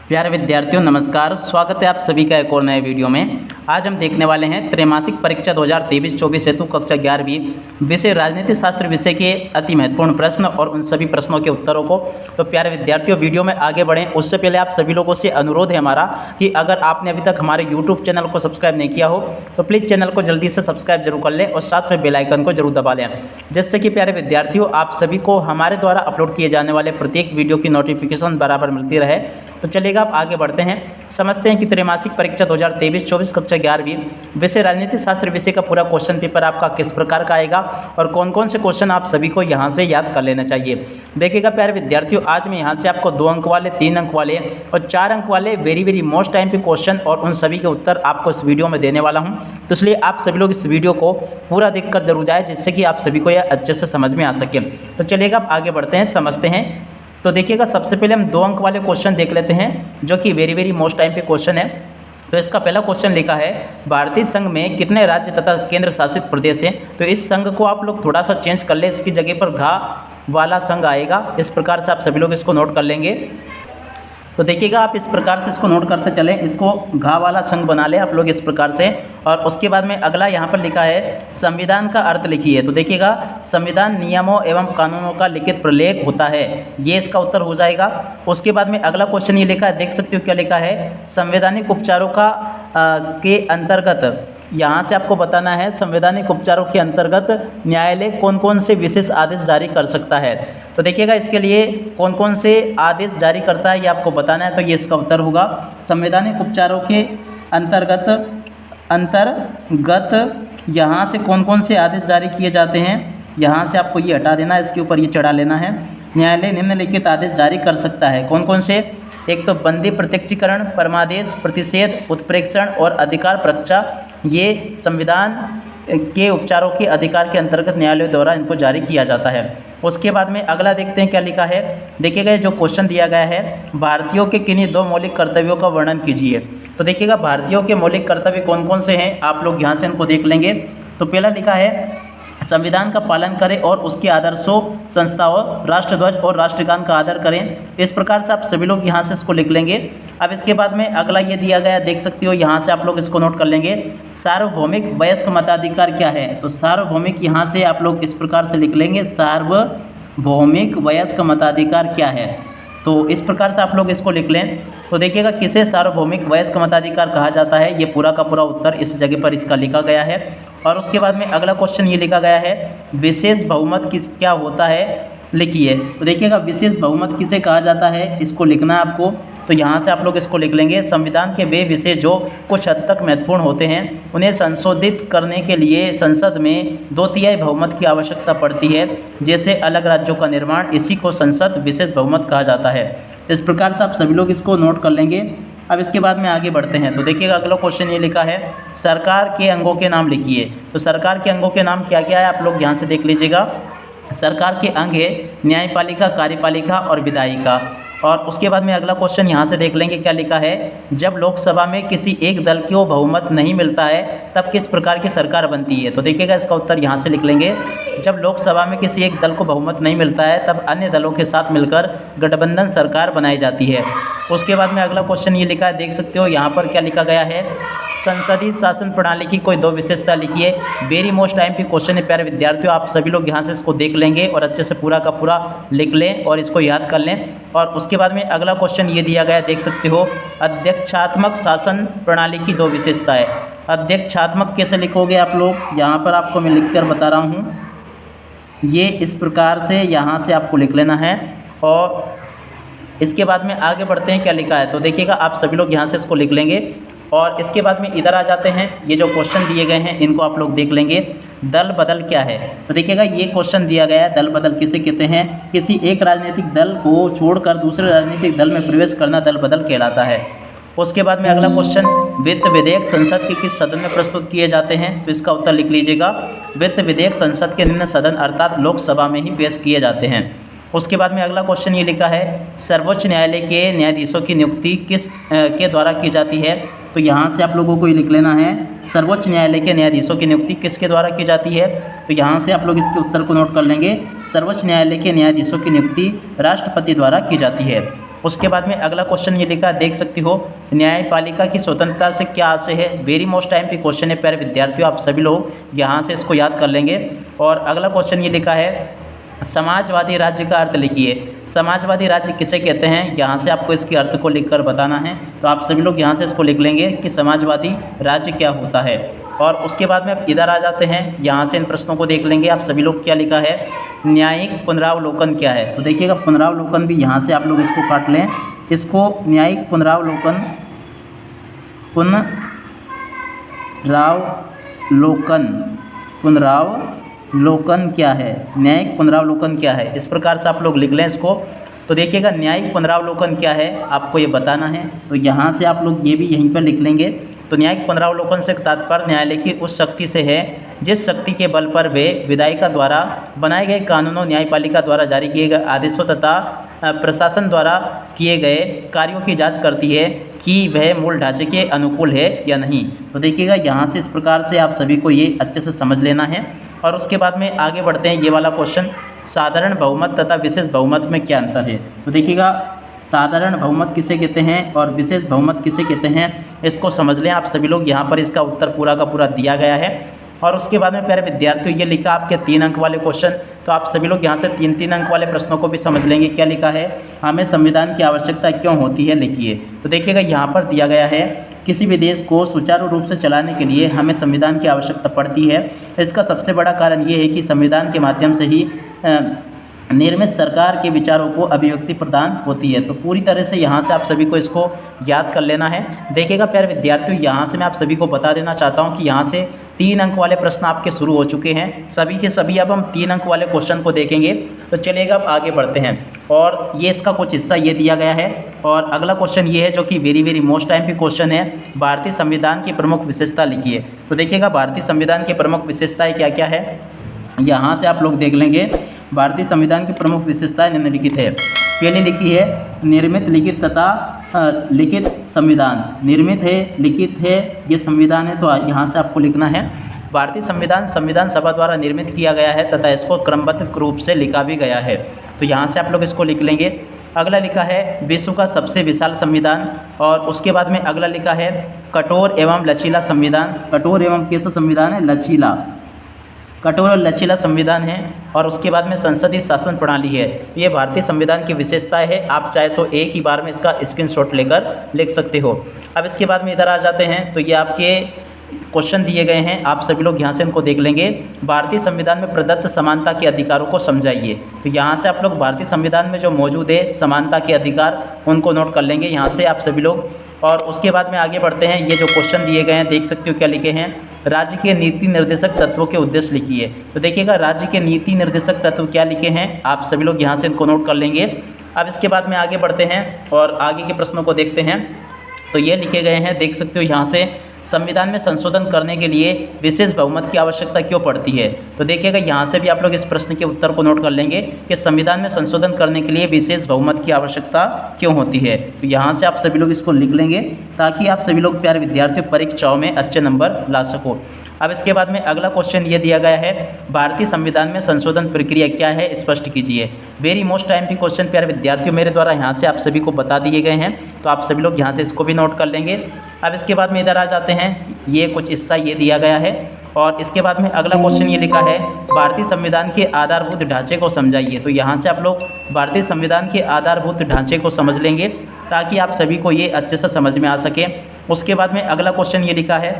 प्यारे विद्यार्थियों नमस्कार, स्वागत है आप सभी का एक और नए वीडियो में। आज हम देखने वाले हैं त्रैमासिक परीक्षा 2023-24 हेतु कक्षा 11वीं विषय राजनीति शास्त्र विषय के अति महत्वपूर्ण प्रश्न और उन सभी प्रश्नों के उत्तरों को। तो प्यारे विद्यार्थियों वीडियो में आगे बढ़ें उससे पहले आप सभी लोगों से अनुरोध है हमारा कि अगर आपने अभी तक हमारे यूट्यूब चैनल को सब्सक्राइब नहीं किया हो तो प्लीज़ चैनल को जल्दी से सब्सक्राइब जरूर कर लें और साथ में बेल आइकन को जरूर दबा लें, जिससे कि प्यारे विद्यार्थियों आप सभी को हमारे द्वारा अपलोड किए जाने वाले प्रत्येक वीडियो की नोटिफिकेशन बराबर मिलती रहे। तो चलिएगा आप आगे बढ़ते हैं, समझते हैं कि त्रैमासिक परीक्षा 2023-24 कक्षा 11वीं विषय राजनीति शास्त्र विषय का पूरा क्वेश्चन पेपर आपका किस प्रकार का आएगा और कौन कौन से क्वेश्चन आप सभी को यहाँ से याद कर लेना चाहिए। देखिएगा प्यारे विद्यार्थियों, आज मैं यहाँ से आपको 2 अंक वाले, 3 अंक वाले और 4 अंक वाले वेरी मोस्ट टाइम पे क्वेश्चन और उन सभी के उत्तर आपको इस वीडियो में देने वाला हूँ। तो इसलिए आप सभी लोग इस वीडियो को पूरा देखकर जरूर जाए, जिससे कि आप सभी को यह अच्छे से समझ में आ सके। तो चलिएगा आप आगे बढ़ते हैं, समझते हैं। तो देखिएगा सबसे पहले हम 2 अंक वाले क्वेश्चन देख लेते हैं, जो कि वेरी मोस्ट टाइम पे क्वेश्चन है। तो इसका पहला क्वेश्चन लिखा है, भारतीय संघ में कितने राज्य तथा केंद्र शासित प्रदेश हैं। तो इस संघ को आप लोग थोड़ा सा चेंज कर ले, इसकी जगह पर घा वाला संघ आएगा। इस प्रकार से आप सभी लोग इसको नोट कर लेंगे। तो देखिएगा आप इस प्रकार से इसको नोट करते चलें, इसको घा वाला संघ बना ले आप लोग इस प्रकार से। और उसके बाद में अगला यहाँ पर लिखा है, संविधान का अर्थ लिखिए। तो देखिएगा संविधान नियमों एवं कानूनों का लिखित प्रलेख होता है, ये इसका उत्तर हो जाएगा। उसके बाद में अगला क्वेश्चन ये लिखा है, देख सकते हो क्या लिखा है, संवैधानिक उपचारों का के अंतर्गत यहाँ से आपको बताना है संवैधानिक उपचारों के अंतर्गत न्यायालय कौन कौन से विशेष आदेश जारी कर सकता है। तो देखिएगा इसके लिए कौन कौन से आदेश जारी करता है ये आपको बताना है। तो ये इसका उत्तर होगा, संवैधानिक उपचारों के अंतर्गत यहाँ से कौन कौन से आदेश जारी किए जाते हैं, यहाँ से आपको ये हटा देना है, इसके ऊपर ये चढ़ा लेना है। न्यायालय निम्नलिखित आदेश जारी कर सकता है, कौन कौन से, एक तो बंदी प्रत्यक्षीकरण, परमादेश, प्रतिषेध, उत्प्रेक्षण और अधिकार परीक्षा, ये संविधान के उपचारों के अधिकार के अंतर्गत न्यायालय द्वारा इनको जारी किया जाता है। उसके बाद में अगला देखते हैं क्या लिखा है। देखिएगा जो क्वेश्चन दिया गया है, भारतीयों के किन्हीं 2 मौलिक कर्तव्यों का वर्णन कीजिए। तो देखिएगा भारतीयों के मौलिक कर्तव्य कौन कौन से हैं, आप लोग यहाँ से इनको देख लेंगे। तो पहला लिखा है, संविधान का पालन करें और उसके आदर्शों, संस्थाओं, राष्ट्रध्वज और राष्ट्रगान का आदर करें। इस प्रकार से आप सभी लोग यहाँ से इसको लिख लेंगे। अब इसके बाद में अगला ये दिया गया, देख सकते हो, यहाँ से आप लोग इसको नोट कर लेंगे, सार्वभौमिक वयस्क मताधिकार क्या है। तो सार्वभौमिक यहाँ से आप लोग इस प्रकार से लिख लेंगे, सार्वभौमिक वयस्क मताधिकार क्या है। तो इस प्रकार से आप लोग इसको लिख लें। तो देखिएगा किसे सार्वभौमिक वयस्क मताधिकार कहा जाता है, ये पूरा का पूरा उत्तर इस जगह पर इसका लिखा गया है। और उसके बाद में अगला क्वेश्चन ये लिखा गया है, विशेष बहुमत किस क्या होता है, लिखिए। तो देखिएगा विशेष बहुमत किसे कहा जाता है, इसको लिखना है आपको। तो यहाँ से आप लोग इसको लिख लेंगे, संविधान के वे विषय जो कुछ हद तक महत्वपूर्ण होते हैं उन्हें संशोधित करने के लिए संसद में 2/3 बहुमत की आवश्यकता पड़ती है, जैसे अलग राज्यों का निर्माण, इसी को संसद विशेष बहुमत कहा जाता है। इस प्रकार से आप सभी लोग इसको नोट कर लेंगे। अब इसके बाद में आगे बढ़ते हैं। तो देखिएगा अगला क्वेश्चन ये लिखा है, सरकार के अंगों के नाम लिखिए। तो सरकार के अंगों के नाम क्या क्या है, आप लोग यहाँ से देख लीजिएगा। सरकार के अंग है न्यायपालिका, कार्यपालिका और विधायिका। और उसके बाद में अगला क्वेश्चन यहाँ से देख लेंगे क्या लिखा है, जब लोकसभा में किसी एक दल को बहुमत नहीं मिलता है तब किस प्रकार की सरकार बनती है। तो देखिएगा इसका उत्तर यहाँ से लिख लेंगे, जब लोकसभा में किसी एक दल को बहुमत नहीं मिलता है तब अन्य दलों के साथ मिलकर गठबंधन सरकार बनाई जाती है। उसके बाद में अगला क्वेश्चन ये लिखा है, देख सकते हो यहाँ पर क्या लिखा गया है, संसदीय शासन प्रणाली की कोई 2 विशेषता लिखिए। वेरी मोस्ट टाइम पे क्वेश्चन है प्यारे विद्यार्थियों, आप सभी लोग यहाँ से इसको देख लेंगे और अच्छे से पूरा का पूरा लिख लें और इसको याद कर लें। और उसके बाद में अगला क्वेश्चन ये दिया गया है, देख सकते हो, अध्यक्षात्मक शासन प्रणाली की 2 विशेषताएं। अध्यक्षात्मक कैसे लिखोगे आप लोग, यहाँ पर आपको मैं लिख कर बता रहा हूँ, ये इस प्रकार से यहाँ से आपको लिख लेना है। और इसके बाद में आगे बढ़ते हैं क्या लिखा है। तो देखिएगा आप सभी लोग यहाँ से इसको लिख लेंगे। और इसके बाद में इधर आ जाते हैं, ये जो क्वेश्चन दिए गए हैं इनको आप लोग देख लेंगे। दल बदल क्या है। तो देखिएगा ये क्वेश्चन दिया गया है, दल बदल किसे कहते हैं, किसी एक राजनीतिक दल को छोड़कर दूसरे राजनीतिक दल में प्रवेश करना दल बदल कहलाता है। उसके बाद में अगला क्वेश्चन, वित्त विधेयक संसद के किस सदन में प्रस्तुत किए जाते हैं। तो इसका उत्तर लिख लीजिएगा, वित्त विधेयक संसद के निम्न सदन अर्थात लोकसभा में ही पेश किए जाते हैं। उसके बाद में अगला क्वेश्चन ये लिखा है, सर्वोच्च न्यायालय के न्यायाधीशों की नियुक्ति किस के द्वारा की जाती है। तो यहाँ से आप लोगों को ये लिख लेना है, सर्वोच्च न्यायालय के न्यायाधीशों की नियुक्ति किसके द्वारा की जाती है। तो यहाँ से आप लोग इसके उत्तर को नोट कर लेंगे, सर्वोच्च न्यायालय के न्यायाधीशों की नियुक्ति राष्ट्रपति द्वारा की जाती है। उसके बाद में अगला क्वेश्चन ये लिखा, देख सकते हो, न्यायपालिका की स्वतंत्रता से क्या आशय है। वेरी मोस्ट टाइम की क्वेश्चन है प्यारे विद्यार्थियों, आप सभी लोग यहाँ से इसको याद कर लेंगे। और अगला क्वेश्चन ये लिखा है, समाजवादी राज्य का अर्थ लिखिए। समाजवादी राज्य किसे कहते हैं, यहाँ से आपको इसके अर्थ को लिखकर बताना है। तो आप सभी लोग यहाँ से इसको लिख लेंगे कि समाजवादी राज्य क्या होता है। और उसके बाद में इधर आ जाते हैं, यहाँ से इन प्रश्नों को देख लेंगे। आप सभी लोग क्या लिखा है, न्यायिक पुनरावलोकन क्या है। तो देखिएगा, पुनरावलोकन भी यहाँ से आप लोग इसको काट लें, इसको न्यायिक पुनरावलोकन पुनरावलोकन क्या है, न्यायिक पुनरावलोकन क्या है, इस प्रकार से आप लोग लिख लें इसको। तो देखिएगा, न्यायिक पुनरावलोकन क्या है आपको ये बताना है। तो यहाँ से आप लोग ये भी यहीं पर लिख लेंगे। तो न्यायिक पुनरावलोकन से तात्पर्य न्यायालय की उस शक्ति से है जिस शक्ति के बल पर वे विधायिका द्वारा बनाए गए कानूनों, न्यायपालिका द्वारा जारी किए गए आदेशों तथा प्रशासन द्वारा किए गए कार्यों की जांच करती है कि वह मूल ढांचे के अनुकूल है या नहीं। तो देखिएगा, यहाँ से इस प्रकार से आप सभी को ये अच्छे से समझ लेना है। और उसके बाद में आगे बढ़ते हैं, ये वाला क्वेश्चन, साधारण बहुमत तथा विशेष बहुमत में क्या अंतर है। तो देखिएगा, साधारण बहुमत किसे कहते हैं और विशेष बहुमत किसे कहते हैं, इसको समझ लें आप सभी लोग। यहाँ पर इसका उत्तर पूरा का पूरा दिया गया है। और उसके बाद में प्यारे विद्यार्थियों, ये लिखा आपके 3 अंक वाले क्वेश्चन। तो आप सभी लोग यहाँ से 3-3 अंक वाले प्रश्नों को भी समझ लेंगे। क्या लिखा है, हमें संविधान की आवश्यकता क्यों होती है, लिखिए। तो देखिएगा, यहाँ पर दिया गया है, किसी भी देश को सुचारू रूप से चलाने के लिए हमें संविधान की आवश्यकता पड़ती है। इसका सबसे बड़ा कारण ये है कि संविधान के माध्यम से ही निर्मित सरकार के विचारों को अभिव्यक्ति प्रदान होती है। तो पूरी तरह से यहाँ से आप सभी को इसको याद कर लेना है। देखिएगा प्यारे विद्यार्थियों, यहाँ से मैं आप सभी को बता देना चाहता हूँ कि यहाँ से 3 अंक वाले प्रश्न आपके शुरू हो चुके हैं, सभी के सभी। अब हम 3 अंक वाले क्वेश्चन को देखेंगे। तो चलिएगा, अब आगे बढ़ते हैं। और ये इसका कुछ हिस्सा ये दिया गया है। और अगला क्वेश्चन ये है जो कि वेरी मोस्ट टाइम की क्वेश्चन है, भारतीय संविधान की प्रमुख विशेषता लिखिए। तो देखिएगा, भारतीय संविधान की प्रमुख विशेषताएँ क्या क्या है, यहाँ से आप लोग देख लेंगे। भारतीय संविधान की प्रमुख विशेषताएं निम्नलिखित है। पहले लिखी है, निर्मित, लिखित तथा लिखित संविधान। निर्मित है, लिखित है, ये संविधान है। तो यहाँ से आपको लिखना है, भारतीय संविधान संविधान सभा द्वारा निर्मित किया गया है तथा इसको क्रमबद्ध रूप से लिखा भी गया है। तो यहाँ से आप लोग इसको लिख लेंगे। अगला लिखा है, विश्व का सबसे विशाल संविधान। और उसके बाद में अगला लिखा है, कठोर एवं लचीला संविधान। कठोर एवं कैसा संविधान है, लचीला, कठोर और लचीला संविधान है। और उसके बाद में संसदीय शासन प्रणाली है। ये भारतीय संविधान की विशेषताएं है। आप चाहे तो एक ही बार में इसका स्क्रीनशॉट लेकर लिख सकते हो। अब इसके बाद में इधर आ जाते हैं। तो ये आपके क्वेश्चन दिए गए हैं, आप सभी लोग यहाँ से इनको देख लेंगे। भारतीय संविधान में प्रदत्त समानता के अधिकारों को समझाइए। तो यहाँ से आप लोग भारतीय संविधान में जो मौजूद है समानता के अधिकार, उनको नोट कर लेंगे यहाँ से आप सभी लोग। और उसके बाद में आगे बढ़ते हैं। ये जो क्वेश्चन दिए गए हैं, देख सकते हो क्या लिखे हैं, राज्य के नीति निर्देशक तत्वों के उद्देश्य लिखिए। तो देखिएगा, राज्य के नीति निर्देशक तत्व क्या लिखे हैं, आप सभी लोग यहाँ से इनको नोट कर लेंगे। अब इसके बाद में आगे बढ़ते हैं और आगे के प्रश्नों को देखते हैं। तो ये लिखे गए हैं, देख सकते हो यहाँ से, संविधान में संशोधन करने के लिए विशेष बहुमत की आवश्यकता क्यों पड़ती है। तो देखिएगा, यहाँ से भी आप लोग इस प्रश्न के उत्तर को नोट कर लेंगे कि संविधान में संशोधन करने के लिए विशेष बहुमत की आवश्यकता क्यों होती है। तो यहाँ से आप सभी लोग इसको लिख लेंगे ताकि आप सभी लोग प्यारे विद्यार्थियों परीक्षाओं में अच्छे नंबर ला सको। अब इसके बाद में अगला क्वेश्चन ये दिया गया है, भारतीय संविधान में संशोधन प्रक्रिया क्या है, स्पष्ट कीजिए। वेरी मोस्ट टाइम की क्वेश्चन प्यारे विद्यार्थियों मेरे द्वारा यहाँ से आप सभी को बता दिए गए हैं। तो आप सभी लोग यहाँ से इसको भी नोट कर लेंगे। अब इसके बाद में इधर आ जाते हैं, ये कुछ हिस्सा ये दिया गया है। और इसके बाद में अगला क्वेश्चन ये लिखा है, भारतीय संविधान के आधारभूत ढांचे को समझाइए। तो यहाँ से आप लोग भारतीय संविधान के आधारभूत ढांचे को समझ लेंगे ताकि आप सभी को ये अच्छे से समझ में आ सके। उसके बाद में अगला क्वेश्चन ये लिखा है,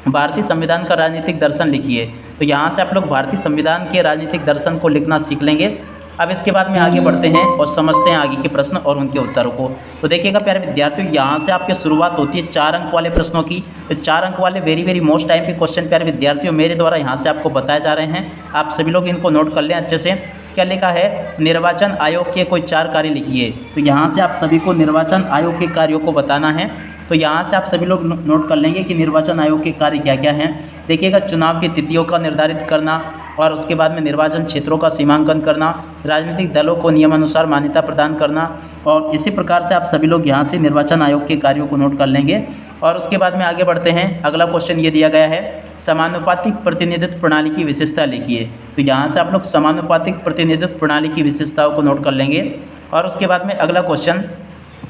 भारतीय संविधान का राजनीतिक दर्शन लिखिए। तो यहाँ से आप लोग भारतीय संविधान के राजनीतिक दर्शन को लिखना सीख लेंगे। अब इसके बाद में आगे बढ़ते हैं और समझते हैं आगे के प्रश्न और उनके उत्तरों को। तो देखिएगा प्यारे विद्यार्थियों, यहाँ से आपकी शुरुआत होती है 4 अंक वाले प्रश्नों की। तो 4 अंक वाले वेरी मोस्ट टाइम के क्वेश्चन प्यारे विद्यार्थियों मेरे द्वारा यहाँ से आपको बताए जा रहे हैं। आप सभी लोग इनको नोट कर लें अच्छे से। क्या लिखा है, निर्वाचन आयोग के कोई 4 कार्य लिखिए। तो यहाँ से आप सभी को निर्वाचन आयोग के कार्यों को बताना है। तो यहाँ से आप सभी लोग नोट कर लेंगे कि निर्वाचन आयोग के कार्य क्या क्या हैं। देखिएगा, चुनाव की तिथियों का निर्धारित करना, और उसके बाद में निर्वाचन क्षेत्रों का सीमांकन करना, राजनीतिक दलों को नियमानुसार मान्यता प्रदान करना। और इसी प्रकार से आप सभी लोग यहाँ से निर्वाचन आयोग के कार्यों को नोट कर लेंगे। और उसके बाद में आगे बढ़ते हैं। अगला क्वेश्चन ये दिया गया है, समानुपातिक प्रतिनिधित्व प्रणाली की विशेषता लिखिए। तो यहाँ से आप लोग समानुपातिक प्रतिनिधित्व प्रणाली की विशेषताओं को नोट कर लेंगे। और उसके बाद में अगला क्वेश्चन,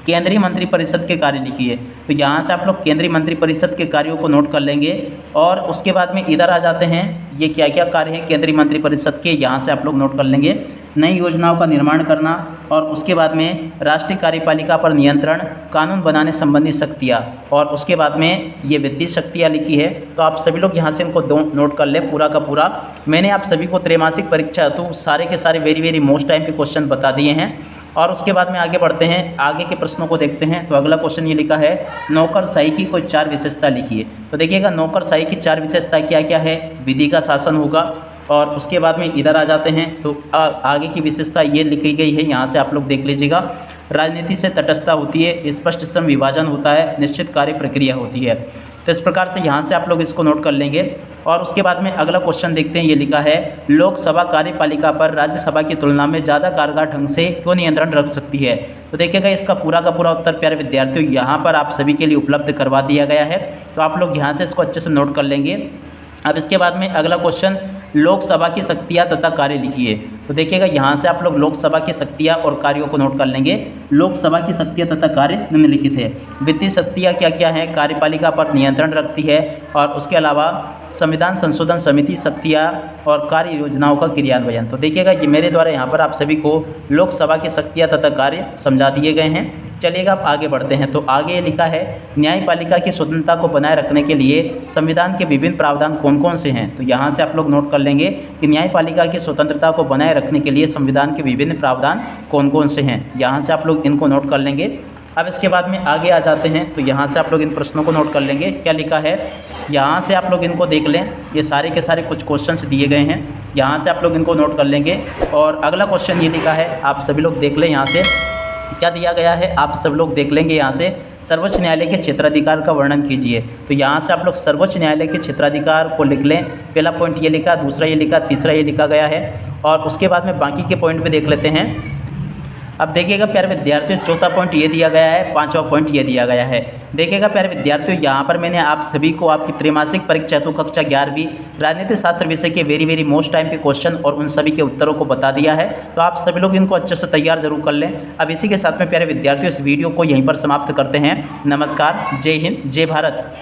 केंद्रीय मंत्रिपरिषद के कार्य लिखिए। तो यहाँ से आप लोग केंद्रीय मंत्रिपरिषद के कार्यों को नोट कर लेंगे और उसके बाद में इधर आ जाते हैं, ये क्या क्या कार्य है केंद्रीय मंत्रिपरिषद के, यहाँ से आप लोग नोट कर लेंगे। नई योजनाओं का निर्माण करना और उसके बाद में राष्ट्रीय कार्यपालिका पर नियंत्रण, कानून बनाने संबंधी शक्तियाँ और उसके बाद में ये वित्तीय शक्तियाँ लिखी है। तो आप सभी लोग यहाँ से इनको नोट कर ले पूरा का पूरा। मैंने आप सभी को त्रैमासिक परीक्षा तो सारे के सारे वेरी मोस्ट टाइम के क्वेश्चन बता दिए हैं। और उसके बाद में आगे बढ़ते हैं, आगे के प्रश्नों को देखते हैं। तो अगला क्वेश्चन ये लिखा है, नौकरशाही की कोई 4 विशेषता लिखिए। तो देखिएगा नौकरशाही की 4 विशेषता क्या क्या है, विधि का शासन होगा और उसके बाद में इधर आ जाते हैं। तो आगे की विशेषता ये लिखी गई है, यहाँ से आप लोग देख लीजिएगा। राजनीति से तटस्थता होती है, स्पष्ट सम विभाजन होता है, निश्चित कार्य प्रक्रिया होती है। तो इस प्रकार से यहाँ से आप लोग इसको नोट कर लेंगे। और उसके बाद में अगला क्वेश्चन देखते हैं, ये लिखा है, लोकसभा कार्यपालिका पर राज्यसभा की तुलना में ज़्यादा कारगर ढंग से क्यों नियंत्रण रख सकती है। तो देखिएगा इसका पूरा का पूरा उत्तर प्यारे विद्यार्थियों यहाँ पर आप सभी के लिए उपलब्ध करवा दिया गया है। तो आप लोग यहाँ से इसको अच्छे से नोट कर लेंगे। अब इसके बाद में अगला क्वेश्चन, लोकसभा की शक्तियाँ तथा कार्य लिखिए। तो देखिएगा यहाँ से आप लोग लोकसभा की शक्तियाँ और कार्यों को नोट कर लेंगे। लोकसभा की शक्तियाँ तथा कार्य निम्नलिखित है। वित्तीय शक्तियाँ क्या क्या है, कार्यपालिका पर नियंत्रण रखती है और उसके अलावा संविधान संशोधन समिति शक्तियाँ और कार्य योजनाओं का क्रियान्वयन। तो देखिएगा ये मेरे द्वारा यहाँ पर आप सभी को लोकसभा की शक्तियाँ तथा कार्य समझा दिए गए हैं। चलिएगा आप आगे बढ़ते हैं। तो आगे ये लिखा है, न्यायपालिका की स्वतंत्रता को बनाए रखने के लिए संविधान के विभिन्न प्रावधान कौन कौन से हैं। तो यहाँ से आप लोग नोट कर लेंगे कि न्यायपालिका की स्वतंत्रता को बनाए रखने के लिए संविधान के विभिन्न प्रावधान कौन कौन से हैं, यहाँ से आप लोग इनको नोट कर लेंगे। अब इसके बाद में आगे आ जाते हैं। तो यहाँ से आप लोग इन प्रश्नों को नोट कर लेंगे। क्या लिखा है, यहाँ से आप लोग इनको देख लें, ये सारे के सारे कुछ क्वेश्चंस दिए गए हैं, यहाँ से आप लोग इनको नोट कर लेंगे। और अगला क्वेश्चन ये लिखा है, आप सभी लोग देख लें यहाँ से क्या दिया गया है, आप सब लोग देख लेंगे यहाँ से, सर्वोच्च न्यायालय के क्षेत्राधिकार का वर्णन कीजिए। तो यहाँ से आप लोग सर्वोच्च न्यायालय के क्षेत्राधिकार को लिख लें। पहला पॉइंट ये लिखा, दूसरा ये लिखा, तीसरा ये लिखा गया है। और उसके बाद में बाकी के पॉइंट भी देख लेते हैं। अब देखिएगा प्यारे विद्यार्थियों, चौथा पॉइंट ये दिया गया है, पांचवा पॉइंट ये दिया गया है। देखिएगा प्यारे विद्यार्थियों, यहाँ पर मैंने आप सभी को आपकी त्रैमासिक परीक्षा तो कक्षा 11वीं राजनीति शास्त्र विषय के वेरी मोस्ट टाइम के क्वेश्चन और उन सभी के उत्तरों को बता दिया है। तो आप सभी लोग इनको अच्छे से तैयार जरूर कर लें। अब इसी के साथ में प्यारे विद्यार्थियों इस वीडियो को यहीं पर समाप्त करते हैं। नमस्कार, जय हिंद, जय भारत।